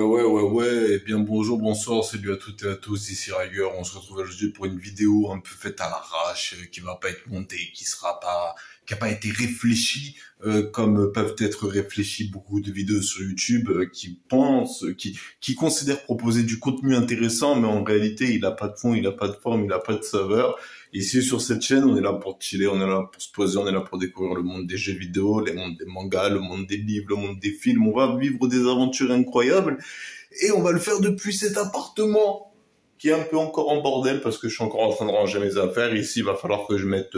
Ouais, et bien bonjour, bonsoir, salut à toutes et à tous, ici Riger, on se retrouve aujourd'hui pour une vidéo un peu faite à l'arrache, qui va pas être montée, qui a pas été réfléchie, comme peuvent être réfléchies beaucoup de vidéos sur YouTube, qui considèrent proposer du contenu intéressant, mais en réalité, il a pas de fond, il a pas de forme, il a pas de saveur. Ici, sur cette chaîne, on est là pour chiller, on est là pour se poser, on est là pour découvrir le monde des jeux vidéo, le monde des mangas, le monde des livres, le monde des films. On va vivre des aventures incroyables et on va le faire depuis cet appartement qui est un peu encore en bordel parce que je suis encore en train de ranger mes affaires. Ici, il va falloir que je mette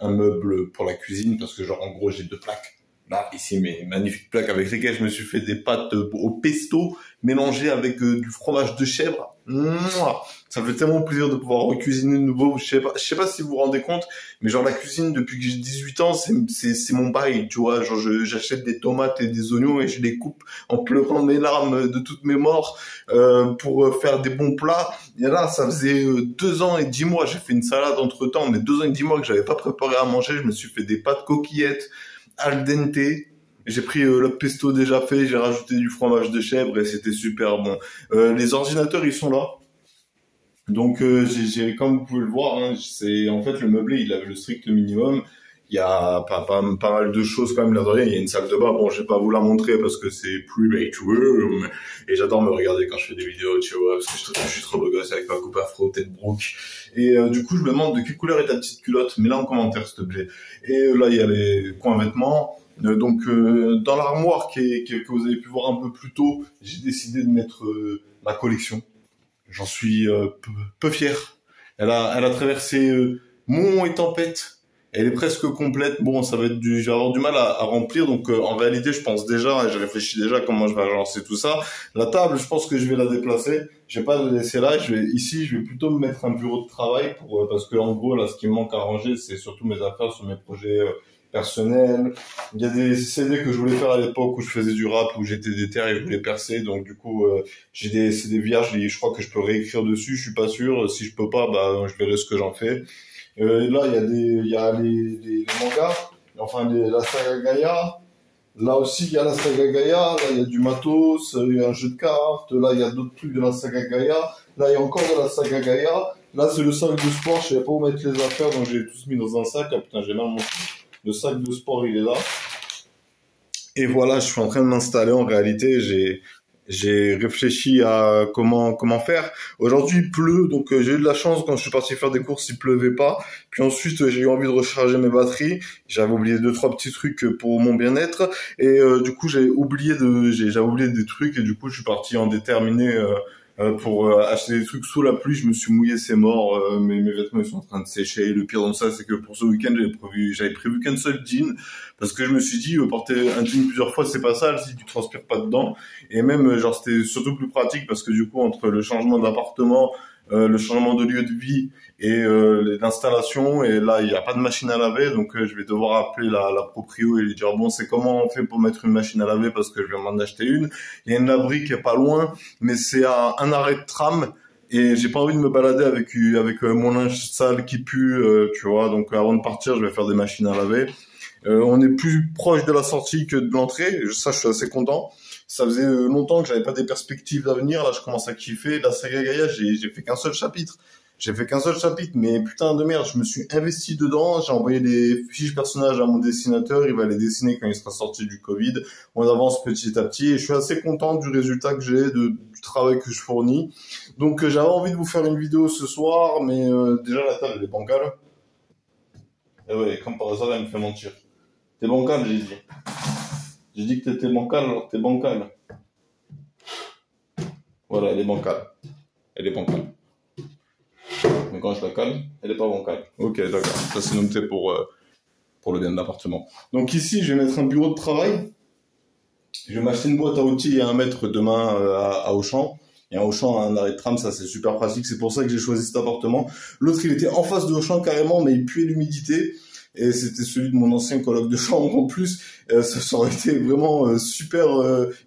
un meuble pour la cuisine parce que genre, en gros, j'ai 2 plaques. Là, ici, mes magnifiques plaques avec lesquelles je me suis fait des pâtes au pesto mélangées avec du fromage de chèvre. Mouah, ça me fait tellement plaisir de pouvoir recuisiner de nouveau. Je sais pas si vous vous rendez compte, mais genre la cuisine depuis que j'ai 18 ans, c'est mon bail, tu vois. Genre j'achète des tomates et des oignons et je les coupe en pleurant mes larmes de toutes mes morts pour faire des bons plats. Et là, ça faisait 2 ans et 10 mois. J'ai fait une salade entre temps, mais 2 ans et 10 mois que j'avais pas préparé à manger. Je me suis fait des pâtes coquillettes al dente. J'ai pris le pesto déjà fait, j'ai rajouté du fromage de chèvre et c'était super bon. Les ordinateurs, ils sont là. Donc, comme vous pouvez le voir, hein, en fait, le meublé, il avait le strict minimum. Il y a pas mal de choses quand même là-dedans. Il y a une salle de bain. Bon, je vais pas vous la montrer parce que c'est private. Et j'adore me regarder quand je fais des vidéos, tu vois, parce que je suis trop beau gosse avec ma coupe afro, tête brook. Et du coup, je me demande de quelle couleur est ta petite culotte. Mets-la en commentaire, s'il te plaît. Et là, il y a les coins vêtements. Dans l'armoire que vous avez pu voir un peu plus tôt, j'ai décidé de mettre ma collection. J'en suis peu fier. Elle a traversé monts et tempêtes. Elle est presque complète. Bon, je vais avoir du mal à remplir. Donc, en réalité, je pense déjà, et je réfléchis déjà comment je vais agencer tout ça. La table, je pense que je vais la déplacer. Je vais pas la laisser là. Je vais plutôt me mettre un bureau de travail parce que, en gros, là, ce qui me manque à ranger, c'est surtout mes affaires sur mes projets personnels. Il y a des CD que je voulais faire à l'époque où je faisais du rap, où j'étais déter et je voulais percer. Donc, du coup, j'ai des CD vierges. Je crois que je peux réécrire dessus. Je suis pas sûr. Si je peux pas, je verrai ce que j'en fais. Là, il y a les mangas, enfin la saga Gaïa. Là aussi, il y a la saga Gaïa. Là, il y a du matos, il y a un jeu de cartes. Là, il y a d'autres trucs de la saga Gaïa. Là, il y a encore de la saga Gaïa. Là, c'est le sac de sport. Je savais pas où mettre les affaires, donc j'ai tous mis dans un sac. Ah putain, j'ai mal montré. Le sac de sport, il est là. Et voilà, je suis en train de m'installer. En réalité, j'ai réfléchi à comment faire. Aujourd'hui, il pleut, donc j'ai eu de la chance quand je suis parti faire des courses, il pleuvait pas. Puis ensuite, j'ai eu envie de recharger mes batteries. J'avais oublié 2-3 petits trucs pour mon bien-être et du coup, j'avais oublié des trucs et du coup, je suis parti en déterminé pour acheter des trucs sous la pluie. Je me suis mouillé, c'est mort. Mes vêtements ils sont en train de sécher. Et le pire dans ça, c'est que pour ce week-end, j'avais prévu qu'un seul jean parce que je me suis dit porter un jean plusieurs fois, c'est pas sale si tu transpires pas dedans. Et même genre c'était surtout plus pratique parce que du coup entre le changement d'appartement, le changement de lieu de vie et l'installation, et là il y a pas de machine à laver, donc je vais devoir appeler la proprio et lui dire bon, c'est comment on fait pour mettre une machine à laver parce que je viens m'en acheter une. Il y a une laverie qui est pas loin, mais c'est à un arrêt de tram. Et j'ai pas envie de me balader avec mon linge sale qui pue, tu vois. Donc avant de partir, je vais faire des machines à laver. On est plus proche de la sortie que de l'entrée. Ça, je suis assez content. Ça faisait longtemps que j'avais pas des perspectives d'avenir. Là, je commence à kiffer. La saga Gaïa, j'ai fait qu'un seul chapitre. Mais putain de merde, je me suis investi dedans. J'ai envoyé des fiches personnages à mon dessinateur. Il va les dessiner quand il sera sorti du Covid. On avance petit à petit et je suis assez content du résultat que j'ai, du travail que je fournis. Donc, j'avais envie de vous faire une vidéo ce soir, mais déjà la table, elle est bancale. Et ouais, comme par hasard, elle me fait mentir. T'es bancal, j'ai dit. J'ai dit que t'étais bancal, alors t'es bancal. Voilà, elle est bancale. Mais quand je la cale, elle est pas bancale. Ok, d'accord. Ça, c'est noté pour le bien de l'appartement. Donc ici, je vais mettre un bureau de travail. Je vais m'acheter une boîte à outils à 1 mètre demain à Auchan. Et à Auchan, un arrêt de tram, ça c'est super pratique. C'est pour ça que j'ai choisi cet appartement. L'autre, il était en face de Auchan carrément, mais il puait l'humidité. Et c'était celui de mon ancien coloc de chambre en plus. Ça aurait été vraiment super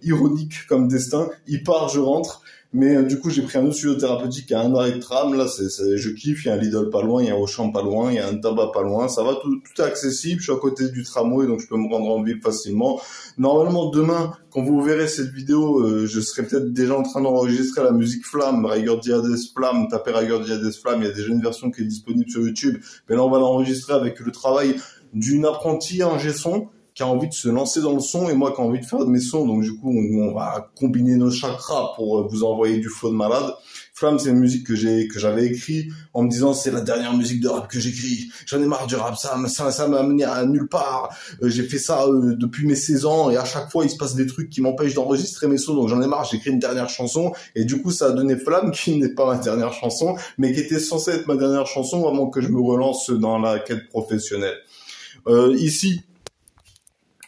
ironique comme destin. Il part, je rentre. Mais du coup, j'ai pris un autre studio thérapeutique à 1 arrêt de tram. Là, je kiffe. Il y a un Lidl pas loin, il y a un Auchan pas loin, il y a un tabac pas loin. Ça va, tout est accessible. Je suis à côté du tramway, donc je peux me rendre en ville facilement. Normalement, demain, quand vous verrez cette vidéo, je serai peut-être déjà en train d'enregistrer la musique Flamme, Raiger Diades Flamme. Tapez Raiger Diades Flamme. Il y a déjà une version qui est disponible sur YouTube. Mais là, on va l'enregistrer avec le travail d'une apprentie ingé son qui a envie de se lancer dans le son et moi qui a envie de faire de mes sons. Donc du coup, on va combiner nos chakras pour vous envoyer du flow de malade. Flamme, c'est une musique que j'avais écrit en me disant c'est la dernière musique de rap que j'écris. J'en ai marre du rap, ça m'a amené à nulle part. J'ai fait ça depuis mes 16 ans et à chaque fois il se passe des trucs qui m'empêchent d'enregistrer mes sons. Donc j'en ai marre, j'écris une dernière chanson et du coup ça a donné Flamme qui n'est pas ma dernière chanson mais qui était censée être ma dernière chanson avant que je me relance dans la quête professionnelle. Ici,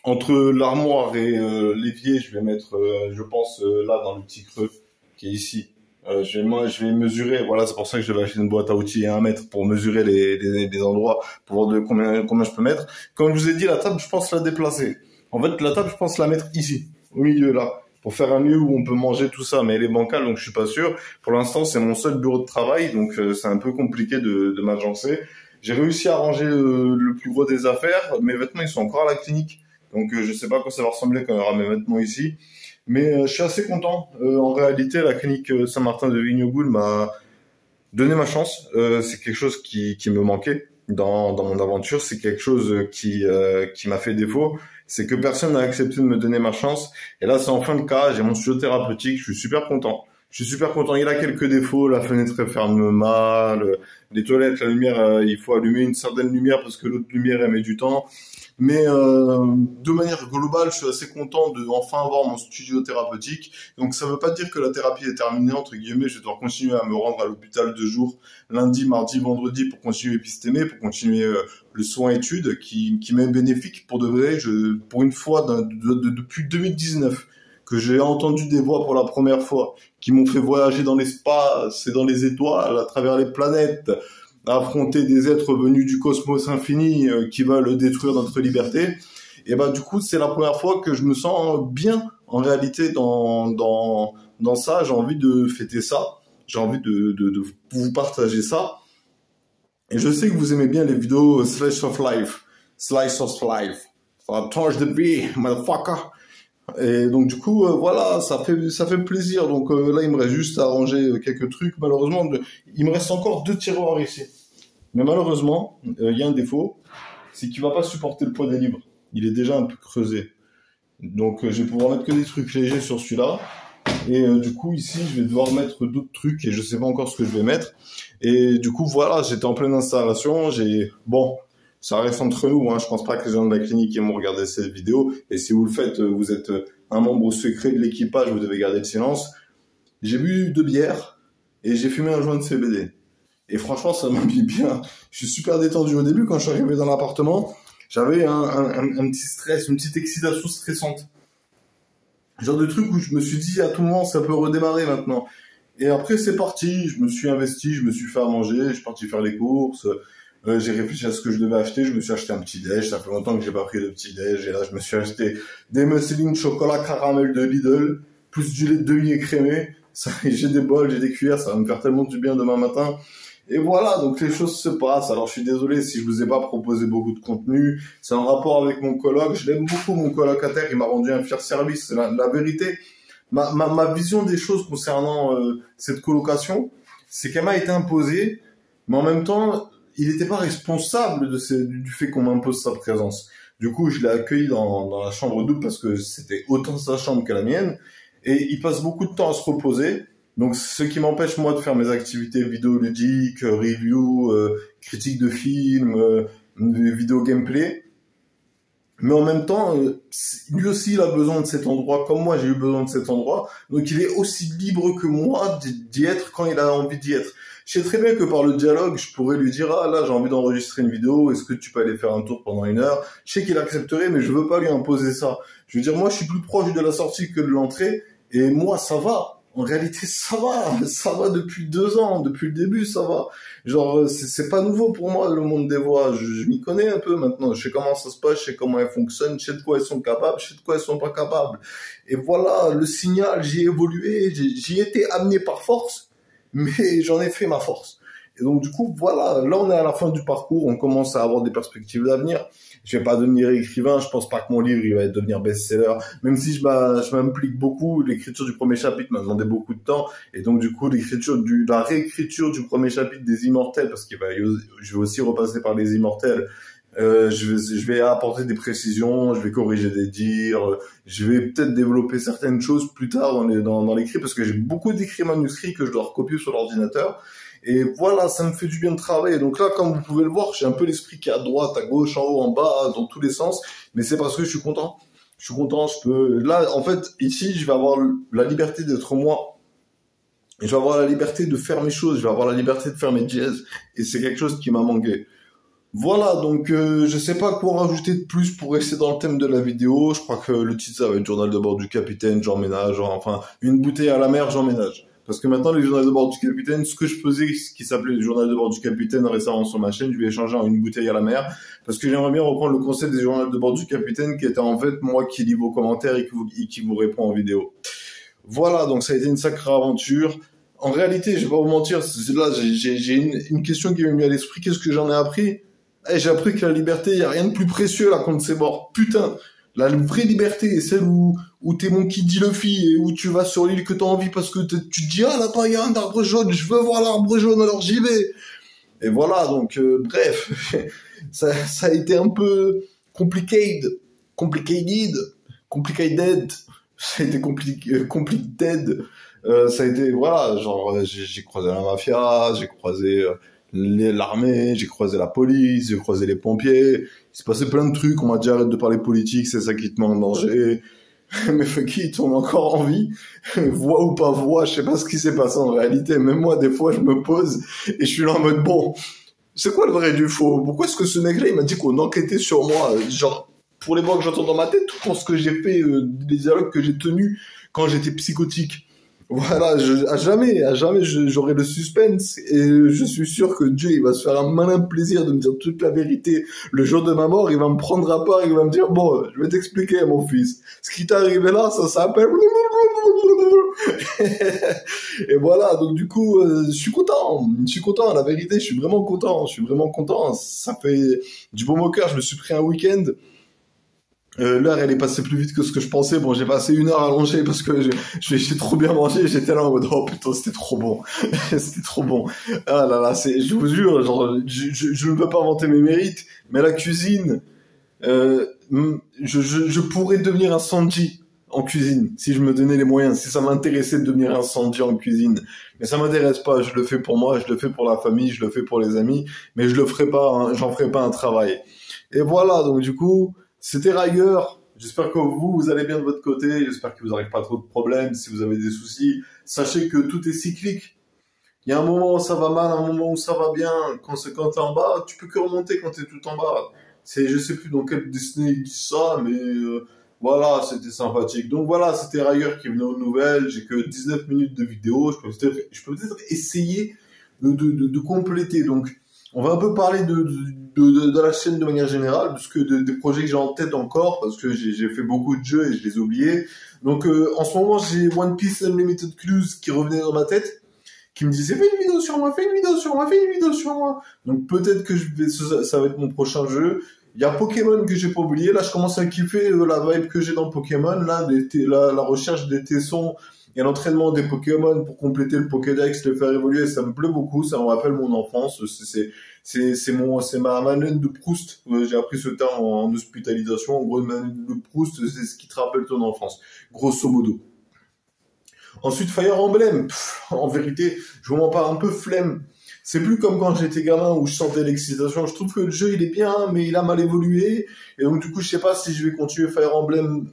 entre l'armoire et l'évier, je vais mettre, je pense, là dans le petit creux qui est ici. Je vais mesurer. Voilà, c'est pour ça que je vais acheter une boîte à outils et 1 mètre pour mesurer les endroits pour voir de combien je peux mettre. Comme je vous ai dit, la table, je pense la déplacer. En fait, la table, je pense la mettre ici, au milieu là, pour faire un lieu où on peut manger tout ça. Mais elle est bancale, donc je suis pas sûr. Pour l'instant, c'est mon seul bureau de travail, donc c'est un peu compliqué de m'agencer. J'ai réussi à ranger le plus gros des affaires. Mes vêtements, ils sont encore à la clinique. Donc je sais pas à quoi ça va ressembler quand il y aura mes vêtements ici. Mais je suis assez content. En réalité, la clinique Saint-Martin de Vignogoul m'a donné ma chance. C'est quelque chose qui me manquait dans mon aventure. C'est quelque chose qui m'a fait défaut. C'est que personne n'a accepté de me donner ma chance. Et là, c'est enfin le cas. J'ai mon studio thérapeutique. Je suis super content. Je suis super content. Il a quelques défauts. La fenêtre ferme mal. Les toilettes, la lumière, il faut allumer une certaine lumière parce que l'autre lumière, elle met du temps. Mais de manière globale, je suis assez content de enfin avoir mon studio thérapeutique. Donc ça veut pas dire que la thérapie est terminée, entre guillemets. Je dois continuer à me rendre à l'hôpital 2 jours, lundi, mardi, vendredi, pour continuer épistémé, pour continuer le soin études, qui m'est bénéfique pour de vrai. Pour une fois, depuis 2019, que j'ai entendu des voix pour la première fois, qui m'ont fait voyager dans l'espace et dans les étoiles, à travers les planètes, à affronter des êtres venus du cosmos infini qui veulent détruire notre liberté. Et bah du coup, c'est la première fois que je me sens bien en réalité dans ça. J'ai envie de fêter ça. J'ai envie de vous partager ça. Et je sais que vous aimez bien les vidéos Slice of Life. Touch the beat, motherfucker. Et donc du coup voilà, ça fait plaisir. Donc là il me reste juste à ranger quelques trucs. Malheureusement il me reste encore 2 tiroirs ici, mais malheureusement il y a un défaut, c'est qu'il va pas supporter le poids des livres. Il est déjà un peu creusé, donc je vais pouvoir mettre que des trucs légers sur celui-là. Et du coup ici je vais devoir mettre d'autres trucs et je sais pas encore ce que je vais mettre. Et du coup voilà, j'étais en pleine installation. Bon, ça reste entre nous, hein. Je pense pas que les gens de la clinique vont regarder cette vidéo. Et si vous le faites, vous êtes un membre secret de l'équipage, vous devez garder le silence. J'ai bu 2 bières et j'ai fumé un joint de CBD. Et franchement, ça m'a mis bien. Je suis super détendu au début. Quand je suis arrivé dans l'appartement, j'avais un petit stress, une petite excitation stressante. Genre de truc où je me suis dit, à tout moment, ça peut redémarrer maintenant. Et après, c'est parti. Je me suis investi, je me suis fait à manger, je suis parti faire les courses. J'ai réfléchi à ce que je devais acheter. Je me suis acheté un petit déj. Ça fait longtemps que j'ai pas pris de petit déj. Et là, je me suis acheté des musselines chocolat caramel de Lidl, plus du lait de demi écrémé. J'ai des bols, j'ai des cuillères. Ça va me faire tellement du bien demain matin. Et voilà, donc les choses se passent. Alors, je suis désolé si je vous ai pas proposé beaucoup de contenu. C'est en rapport avec mon coloc. Je l'aime beaucoup, mon colocataire. Il m'a rendu un fier service. C'est la vérité. Ma vision des choses concernant cette colocation, c'est qu'elle m'a été imposée, mais en même temps, il n'était pas responsable du fait qu'on m'impose sa présence. Du coup, je l'ai accueilli dans la chambre double parce que c'était autant sa chambre que la mienne. Et il passe beaucoup de temps à se reposer. Donc, ce qui m'empêche, moi, de faire mes activités vidéoludiques, review, critique de films, vidéo gameplay. Mais en même temps, lui aussi, il a besoin de cet endroit, comme moi, j'ai eu besoin de cet endroit. Donc, il est aussi libre que moi d'y être quand il a envie d'y être. Je sais très bien que par le dialogue, je pourrais lui dire « Ah, là, j'ai envie d'enregistrer une vidéo, est-ce que tu peux aller faire un tour pendant 1 heure ?» Je sais qu'il accepterait, mais je veux pas lui imposer ça. Je veux dire, moi, je suis plus proche de la sortie que de l'entrée, et moi, ça va. En réalité, ça va depuis 2 ans, depuis le début, ça va. Genre, c'est pas nouveau pour moi, le monde des voix. Je m'y connais un peu maintenant. Je sais comment ça se passe, je sais comment elles fonctionnent, je sais de quoi elles sont capables, je sais de quoi elles sont pas capables. Et voilà, le signal, j'y ai évolué, j'y ai été amené par force, mais j'en ai fait ma force. Et donc, du coup, voilà, là, on est à la fin du parcours, on commence à avoir des perspectives d'avenir. Je vais pas devenir écrivain, je pense pas que mon livre, il va devenir best-seller, même si je m'implique beaucoup. L'écriture du premier chapitre m'a demandé beaucoup de temps, et donc, du coup, la réécriture du premier chapitre des Immortels, parce je vais aussi repasser par les Immortels, je vais apporter des précisions, je vais corriger des dires, je vais peut-être développer certaines choses plus tard dans l'écrit, parce que j'ai beaucoup d'écrits manuscrits que je dois recopier sur l'ordinateur. Et voilà, ça me fait du bien de travailler. Donc là, comme vous pouvez le voir, j'ai un peu l'esprit qui est à droite, à gauche, en haut, en bas, dans tous les sens. Mais c'est parce que je suis content. Je suis content, là, en fait, ici, je vais avoir la liberté d'être moi. Et je vais avoir la liberté de faire mes choses. Je vais avoir la liberté de faire mes jazz. Et c'est quelque chose qui m'a manqué. Voilà, donc je sais pas quoi rajouter de plus pour rester dans le thème de la vidéo. Je crois que le titre, ça va être Journal de bord du capitaine, j'emménage. Enfin, une bouteille à la mer, j'emménage. Parce que maintenant, les journaux de bord du capitaine, ce que je faisais, ce qui s'appelait le journal de bord du capitaine récemment sur ma chaîne, je vais changer en une bouteille à la mer. Parce que j'aimerais bien reprendre le concept des journaux de bord du capitaine qui était en fait moi qui lis vos commentaires et qui vous répond en vidéo. Voilà, donc ça a été une sacrée aventure. En réalité, je vais pas vous mentir, là, j'ai une question qui m'est mise à l'esprit. Qu'est-ce que j'en ai appris? J'ai appris que la liberté, il y a rien de plus précieux là quand c'est mort. Putain, la vraie liberté, celle où t'es mon Kid Luffy et où tu vas sur l'île que t'as envie parce que tu te dis ah là-bas il y a un arbre jaune, je veux voir l'arbre jaune alors j'y vais. Et voilà, donc bref, ça a été un peu complicated. Ça a été complicated. Ça a été voilà, genre j'ai croisé la mafia, j'ai croisé l'armée, j'ai croisé la police, j'ai croisé les pompiers. Il s'est passé plein de trucs. On m'a dit arrête de parler politique, c'est ça qui te met en danger. Mais fuck it, on est encore en vie. Voix ou pas voix, je sais pas ce qui s'est passé en réalité. Même moi, des fois, je me pose et je suis là en mode bon, c'est quoi le vrai du faux? Pourquoi est-ce que ce mec-là, il m'a dit qu'on enquêtait sur moi? Genre, pour les voix que j'entends dans ma tête, tout pour ce que j'ai fait, les dialogues que j'ai tenus quand j'étais psychotique. Voilà, à jamais, j'aurai le suspense et je suis sûr que Dieu, il va se faire un malin plaisir de me dire toute la vérité. Le jour de ma mort, il va me prendre à part, il va me dire bon, je vais t'expliquer, mon fils. Ce qui t'est arrivé là, ça s'appelle. Et voilà, donc du coup, je suis content. La vérité, je suis vraiment content. Ça fait du beau au cœur. Je me suis pris un week-end. L'heure elle est passée plus vite que ce que je pensais. Bon, j'ai passé 1 heure allongée parce que j'ai trop bien mangé. J'étais là en mode oh putain c'était trop bon, c'était trop bon. Ah là là, je vous jure, genre je ne veux pas vanter mes mérites, mais la cuisine, je pourrais devenir un Sanji en cuisine si je me donnais les moyens, si ça m'intéressait de devenir un Sanji en cuisine. Mais ça m'intéresse pas. Je le fais pour moi, je le fais pour la famille, je le fais pour les amis, mais je le ferai pas, j'en ferai pas un travail. Et voilà, donc du coup. C'était Riger. J'espère que vous allez bien de votre côté. J'espère que vous n'aurez pas trop de problèmes. Si vous avez des soucis, sachez que tout est cyclique. Il y a un moment où ça va mal, un moment où ça va bien. Quand t'es en bas, tu peux que remonter quand t'es tout en bas. Je sais plus dans quel Disney il dit ça, mais voilà, c'était sympathique. Donc voilà, c'était Riger qui venait aux nouvelles. J'ai que 19 minutes de vidéo. Je peux peut-être essayer de compléter. Donc, on va un peu parler de la chaîne de manière générale, des projets que j'ai en tête encore, parce que j'ai fait beaucoup de jeux et je les ai oubliés. Donc en ce moment, j'ai One Piece Unlimited Clues qui revenait dans ma tête, qui me disait fais une vidéo sur moi. Donc peut-être que ça va être mon prochain jeu. Il y a Pokémon que j'ai pas oublié. Là, je commence à kiffer la vibe que j'ai dans Pokémon. Là, la recherche des tessons et l'entraînement des Pokémon pour compléter le Pokédex, le faire évoluer, ça me plaît beaucoup. Ça me rappelle mon enfance. C'est ma manette de Proust. J'ai appris ce terme en hospitalisation. En gros, une manette de Proust, c'est ce qui te rappelle ton enfance, grosso modo. Ensuite, Fire Emblem. En vérité, je vous m'en parle un peu flemme. C'est plus comme quand j'étais gamin où je sentais l'excitation. Je trouve que le jeu, il est bien, mais il a mal évolué. Et donc, du coup, je sais pas si je vais continuer Fire Emblem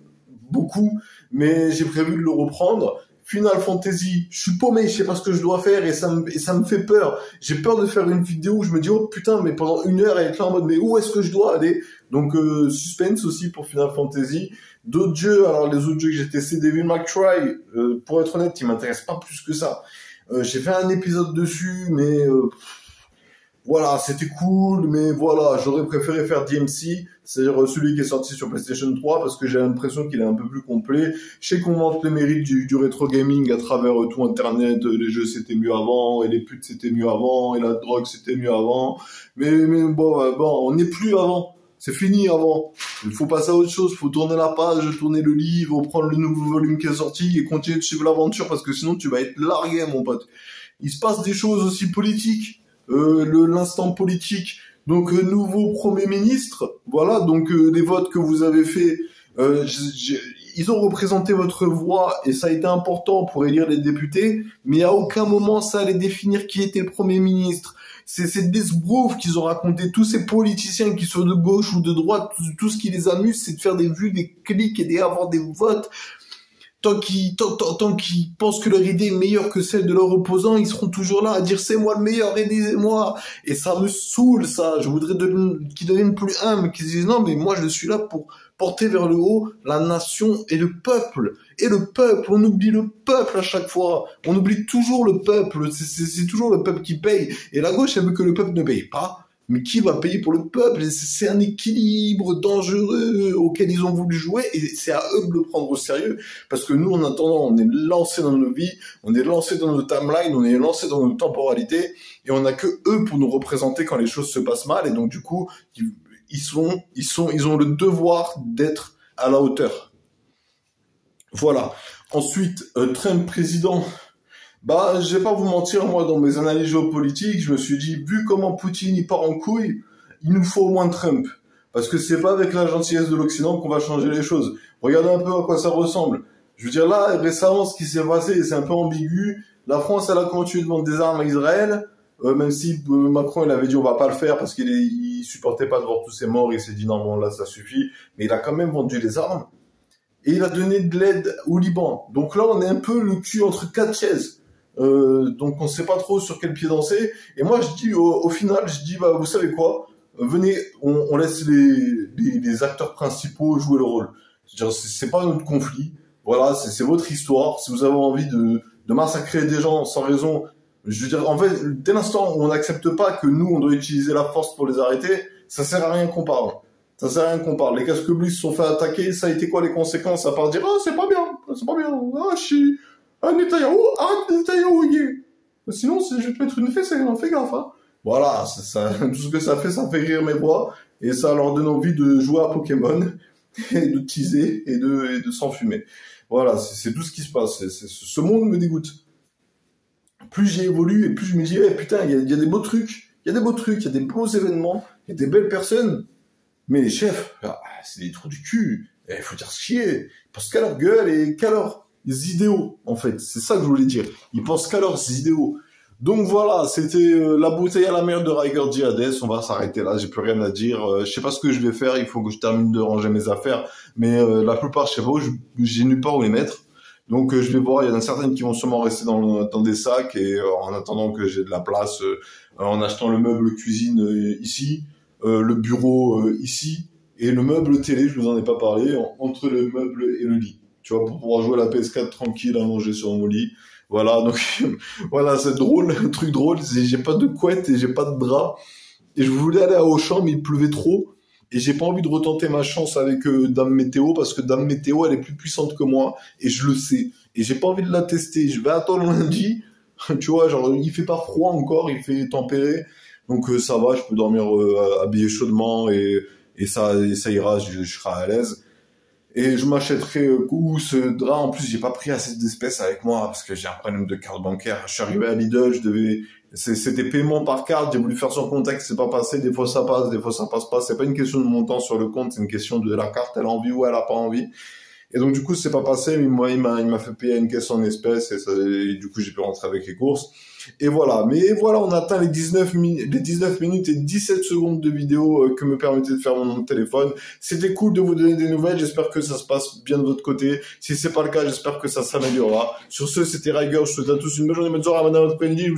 beaucoup, mais j'ai prévu de le reprendre. Final Fantasy, je suis paumé, je sais pas ce que je dois faire et ça me fait peur. J'ai peur de faire une vidéo où je me dis oh putain mais pendant 1 heure être là en mode mais où est-ce que je dois aller? Donc suspense aussi pour Final Fantasy. D'autres jeux, alors les autres jeux que j'ai testés, Devil May Cry, pour être honnête, ils m'intéressent pas plus que ça. J'ai fait un épisode dessus, mais voilà, c'était cool, mais voilà, j'aurais préféré faire DMC, c'est-à-dire celui qui est sorti sur PlayStation 3, parce que j'ai l'impression qu'il est un peu plus complet. Je sais qu'on vante les mérites du rétro gaming à travers tout Internet, les jeux c'était mieux avant, et les putes c'était mieux avant, et la drogue c'était mieux avant, mais bon, on n'est plus avant. C'est fini avant. Il faut passer à autre chose. Il faut tourner la page, tourner le livre, prendre le nouveau volume qui est sorti et continuer de suivre l'aventure parce que sinon tu vas être largué, mon pote. Il se passe des choses aussi politiques. L'instant politique. Donc, nouveau Premier ministre. Voilà. Donc, les votes que vous avez faits, ils ont représenté votre voix et ça a été important pour élire les députés. Mais à aucun moment ça allait définir qui était le Premier ministre. C'est des esbroufs qu'ils ont raconté, tous ces politiciens qui sont de gauche ou de droite, tout ce qui les amuse, c'est de faire des vues, des clics et avoir des votes. Tant qu'ils pensent que leur idée est meilleure que celle de leurs opposants, ils seront toujours là à dire c'est moi le meilleur, aidez-moi. Et ça me saoule, ça. Je voudrais qu'ils deviennent plus humbles, qu'ils disent non mais moi je suis là pour porter vers le haut la nation et le peuple. Et le peuple, on oublie le peuple à chaque fois. On oublie toujours le peuple. C'est toujours le peuple qui paye. Et la gauche, elle veut que le peuple ne paye pas. Mais qui va payer pour le peuple? C'est un équilibre dangereux auquel ils ont voulu jouer et c'est à eux de le prendre au sérieux. Parce que nous, en attendant, on est lancé dans nos vies, on est lancé dans nos timelines, on est lancé dans nos temporalités et on n'a que eux pour nous représenter quand les choses se passent mal. Et donc, du coup, ils ont le devoir d'être à la hauteur. Voilà. Ensuite, Trump président. Bah, je vais pas vous mentir, moi, dans mes analyses géopolitiques, je me suis dit, vu comment Poutine il part en couille, il nous faut au moins Trump. Parce que c'est pas avec la gentillesse de l'Occident qu'on va changer les choses. Regardez un peu à quoi ça ressemble. Je veux dire, là, récemment, ce qui s'est passé, c'est un peu ambigu. La France, elle a continué de vendre des armes à Israël, même si Macron, il avait dit on va pas le faire parce qu'il supportait pas de voir tous ces morts, il s'est dit non, bon, là, ça suffit. Mais il a quand même vendu les armes. Et il a donné de l'aide au Liban. Donc là, on est un peu le cul entre 4 chaises. Donc on sait pas trop sur quel pied danser. Et moi, je dis, au final, je dis, bah, vous savez quoi? Venez, on laisse les acteurs principaux jouer le rôle. C'est pas notre conflit. Voilà, c'est votre histoire. Si vous avez envie de massacrer des gens sans raison, je veux dire, en fait, dès l'instant où on n'accepte pas que nous, on doit utiliser la force pour les arrêter, ça sert à rien qu'on parle. Ça sert à rien qu'on parle. Les casques bleus se sont fait attaquer. Ça a été quoi les conséquences? À part dire, ah, c'est pas bien. Ah, ah, Netanyahou, arrête Netanyahou, sinon, je vais te mettre une fessée, hein, fais gaffe, hein. Voilà, tout ce que ça fait rire mes voix, et ça leur donne envie de jouer à Pokémon, et de teaser, et de s'enfumer. Voilà, c'est tout ce qui se passe. Ce monde me dégoûte. Plus j'y évolue, et plus je me dis, putain, il y a des beaux trucs, il y a des beaux événements, il y a des belles personnes, mais les chefs, c'est des trous du cul, il faut dire ce qui est, parce qu'à leur gueule, et qu'à leur idéaux, en fait. C'est ça que je voulais dire. Ils pensent qu'à leurs idéaux. Donc voilà, c'était la bouteille à la mer de Ryger Diades. On va s'arrêter là, j'ai plus rien à dire. Je sais pas ce que je vais faire, il faut que je termine de ranger mes affaires. Mais la plupart, je sais pas où, j'ai nulle part où les mettre. Donc je vais voir, il y en a certaines qui vont sûrement rester dans des sacs. Et en attendant que j'ai de la place, en achetant le meuble cuisine ici, le bureau ici, et le meuble télé, je vous en ai pas parlé, entre le meuble et le lit. Tu vois, pour pouvoir jouer à la PS4 tranquille, allongé sur mon lit. Voilà, donc, voilà, c'est drôle, un truc drôle, j'ai pas de couette et j'ai pas de drap. Et je voulais aller à Auchan, mais il pleuvait trop. Et j'ai pas envie de retenter ma chance avec Dame Météo, parce que Dame Météo, elle est plus puissante que moi, et je le sais. Et j'ai pas envie de la tester. Je vais attendre lundi, tu vois, genre, il fait pas froid encore, il fait tempéré. Donc, ça va, je peux dormir habillé chaudement, et ça ira, je serai à l'aise. Et je m'achèterai ce drap. En plus, j'ai pas pris assez d'espèces avec moi parce que j'ai un problème de carte bancaire. Je suis arrivé à Lidl, c'était paiement par carte. J'ai voulu faire sur contact, c'est pas passé. Des fois ça passe, des fois ça passe pas. C'est pas une question de montant sur le compte, c'est une question de la carte. Elle a envie ou elle a pas envie. Et donc du coup c'est pas passé, mais moi il m'a fait payer une caisse en espèces et du coup j'ai pu rentrer avec les courses. Et voilà, mais voilà, on a atteint les 19 minutes et 17 secondes de vidéo que me permettait de faire mon téléphone. C'était cool de vous donner des nouvelles, j'espère que ça se passe bien de votre côté. Si c'est pas le cas, j'espère que ça s'améliorera. Sur ce, c'était Riger, je vous souhaite à tous une bonne journée, bonne soirée, madame, votre après-midi.